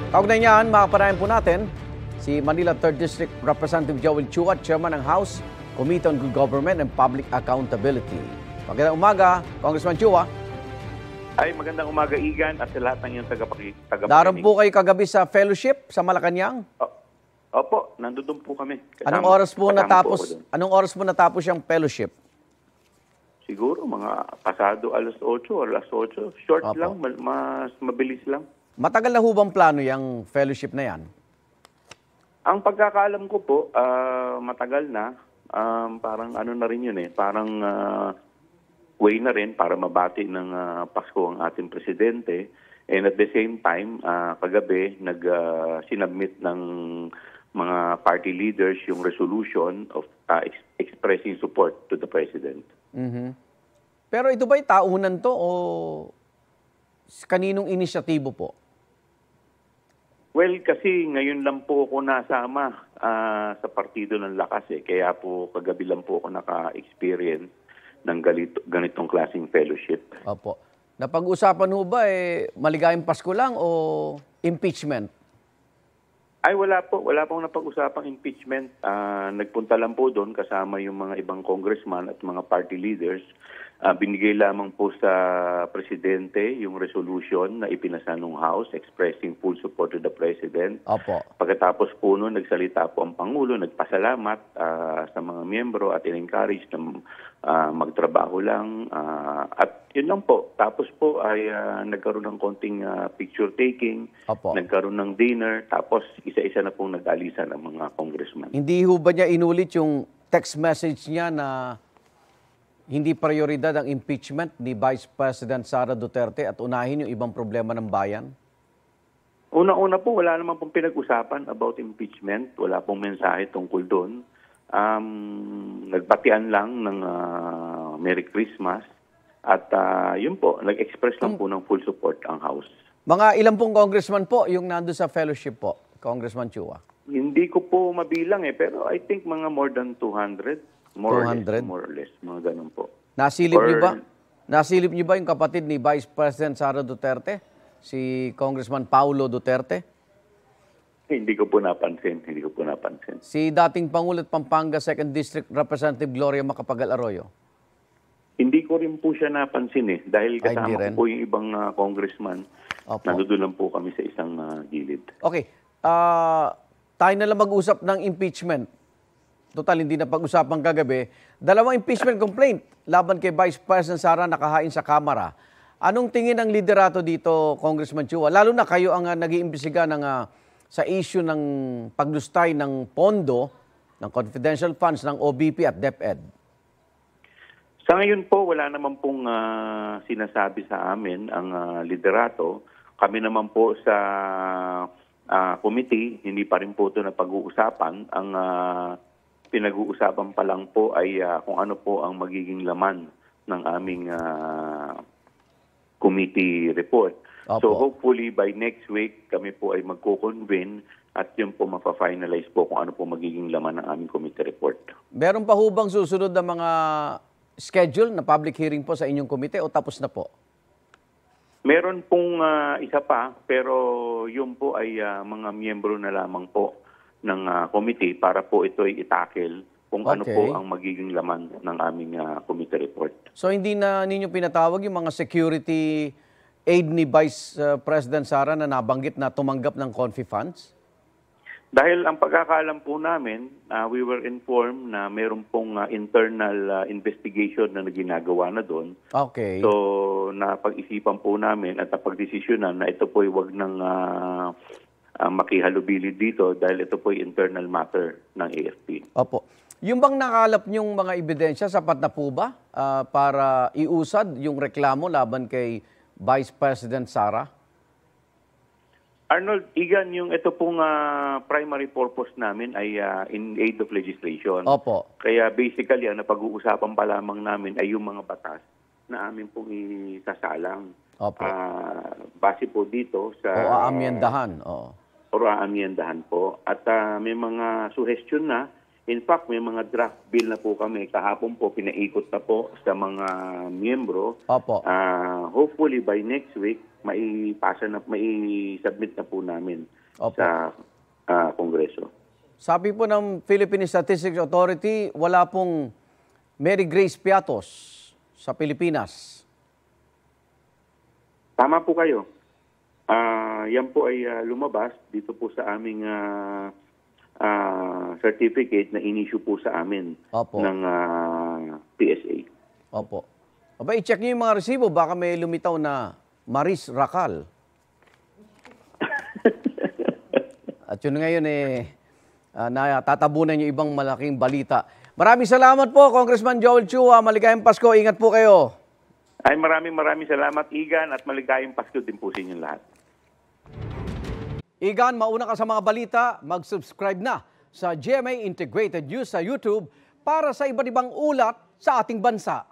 Kaugnay niyan, makapanayan po natin si Manila 3rd District Representative Joel Chua, Chairman ng House Committee on Good Government and Public Accountability. Magandang umaga, Congressman Chua. Ay, magandang umaga, Igan, at sa lahat ng iyong tagapakinig. Daron po kayo kagabi sa fellowship sa Malacanang? Opo, nandun po kami. Anong oras po natapos yung fellowship? Siguro mga pasado alas 8 o alas 8. Short Opo. lang, mas mabilis lang. Matagal na hubang plano yung fellowship na yan? Ang pagkakaalam ko po, matagal na. Parang ano na rin yun eh. Parang way na rin para mabati ng Pasko ang ating presidente. And at the same time, kagabi, sinubmit ng mga party leaders yung resolution of expressing support to the president. Mhm. Pero ito ba'y taunan to o kaninong inisyatibo po? Well, kasi ngayon lang po ako nasama sa Partido ng Lakas eh. Kaya po kagabi lang po ako naka-experience ng ganitong klaseng fellowship. Opo. Napag-usapan ho ba maligayang Pasko lang o impeachment? Ay, wala po. Wala pong napag-usapang impeachment. Nagpunta lang po doon kasama yung mga ibang congressman at mga party leaders. Binigay lamang po sa presidente yung resolution na ipinasa ng House expressing full support to the president. Opo. Pagkatapos po noon, nagsalita po ang Pangulo, nagpasalamat sa mga miyembro at in-encourage na magtrabaho lang. At yun lang po. Tapos po ay nagkaroon ng konting picture taking, Opo. nagkaroon ng dinner, tapos isa-isa na pong nag-alisan ang mga congressman. Hindi ho ba niya inulit yung text message niya na hindi prioridad ang impeachment ni Vice President Sara Duterte at unahin yung ibang problema ng bayan? Una-una po, wala naman pong pinag-usapan about impeachment. Wala pong mensahe tungkol doon. Nagbatian lang ng Merry Christmas. At yun po, nag-express lang po ng full support ang House. Mga ilan pong congressman po yung nando sa fellowship po, Congressman Chua? Hindi ko po mabilang pero I think mga more than 200. More 200? or less, mga ganun po. Nasilip niyo ba? Nasilip niyo ba yung kapatid ni Vice President Sara Duterte? Si Congressman Paulo Duterte? Hindi ko po napansin. Si dating Pangulo at Pampanga 2nd District Representative Gloria Macapagal Arroyo? Hindi ko rin po siya napansin dahil Ay, hindi kasama rin. ko po yung ibang congressman. Opo. Nandoon lang po kami sa isang gilid. Okay. Tayo na lang mag-usap ng impeachment. Total, hindi na pag-usapan kagabi. Dalawang impeachment complaint laban kay Vice President Sara nakahain sa Kamara. Anong tingin ng liderato dito, Congressman Chua? Lalo na kayo ang nag-iimbestiga sa issue ng paglustay ng pondo, ng confidential funds ng OBP at DepEd. Sa ngayon po, wala naman pong sinasabi sa amin ang liderato. Kami naman po sa committee, hindi pa rin po ito na pag-uusapan. Ang pinag-uusapan pa lang po ay kung ano po ang magiging laman ng aming committee report. Opo. So hopefully by next week kami po ay magko-convene at yun po mafa-finalize po kung ano po magiging laman ng aming committee report. Meron pa hubang susunod na mga schedule na public hearing po sa inyong komite o tapos na po? Meron pong isa pa pero yun po ay mga miyembro na lamang po ng committee para po ito ay itakel kung ano Okay. po ang magiging laman ng aming committee report. So hindi na ninyo pinatawag yung mga security aid ni Vice President Sara na nabanggit na tumanggap ng confi funds? Dahil ang pagkakaalam po namin, we were informed na meron pong internal investigation na ginagawa na doon. Okay. So napag-isipan po namin at napag-desisyonan na ito po ay wag ng makihalubili dito dahil ito po ay internal matter ng AFP. Opo. Yung bang nakalap nyong mga ebidensya, sapat na po ba para iusad yung reklamo laban kay Vice President Sara? Arnold, Igan, yung ito pong primary purpose namin ay in aid of legislation. Opo. Kaya basically, ang napag-uusapan pa lamang namin ay yung mga batas na amin pong isasalang. Opo. Base po dito sa... O aamyendahan. Oo. Or aamyendahan po. At may mga suggestion na In fact, may mga draft bill na po kami. Kahapon po, pinaikot na po sa mga miyembro. Opo. Hopefully, by next week, mai-submit na po namin Opo. sa Kongreso. Sabi po ng Philippine Statistics Authority, wala pong Mary Grace Piatos sa Pilipinas. Tama po kayo. Yan po ay lumabas dito po sa aming certificate na in-issue po sa amin Opo. ng PSA. Opo. Aba, i-check niyo yung mga resibo. Baka may lumitaw na Maris Racal. At yun ngayon natatabunan yung ibang malaking balita. Maraming salamat po, Congressman Joel Chua. Maligayang Pasko. Ingat po kayo. Ay maraming salamat, Igan, at maligayang Pasko din po sa inyong lahat. Igan, mauna ka sa mga balita, mag-subscribe na sa GMA Integrated News sa YouTube para sa iba't ibang ulat sa ating bansa.